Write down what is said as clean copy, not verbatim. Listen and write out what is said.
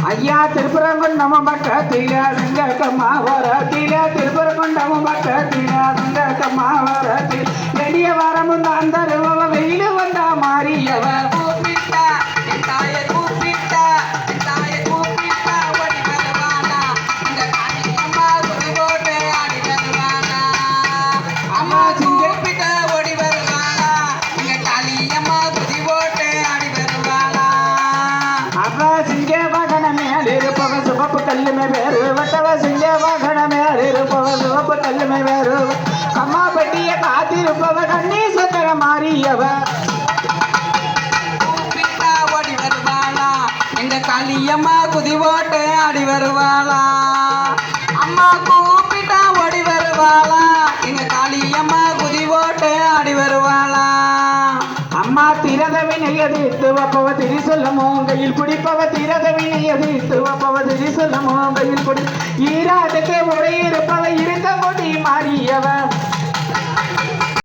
ஐயா திருப்பரங்குன்றம் பக்கத்தில வெங்கக்கம்மா வரத்தில திருப்பரங்குன்றம் பக்கத்தில வெங்கக்கம்மா வரத்தில் வெளிய வரமும் தான் தருவ வெயில வந்தா மாறியவ கூப்பிட்டா என் தாயை கூப்பிட்டா என் தாயை கூப்பிட்டா ஓடி வருவானா இந்த காளியம்மா குதி போட்டு ஆடி வருவானா அம்மா கூப்பிட்டா ஓடி வருவானா இந்த காளியம்மா குதி போட்டு ஆடி வருவானா அப்ப சிங்க வாகன மேல் இருப்பவ சிவப்பு கல்லுமே வேறு வட்டவ சிங்க வாகன மேல் இருப்பவ சிவப்பு கல்லுமே வேறு அம்மா பெட்டிய காத்திருப்பவ கண்ணீ சுந்தர மாறியவ கூப்பிட்டா ஓடி வருவாளா எங்க காளியம்மா குதி போட்டு ஆடி வருவாளா அம்மா கூப்பிட்டா ஓடி வருவாளா எங்க காளியம்மா குதி போட்டு ஆடி வருவாளா அம்மா திரத வினையதித்து வப்பவ திரி சொல்லும் கையில் பிடிப்பவ திரத வினையதித்து வப்பவ திரி சொல்லும் கையில் பிடி ஈராட்டுக்கு உடையிருப்பவ இருக்க கொடி மாறியவ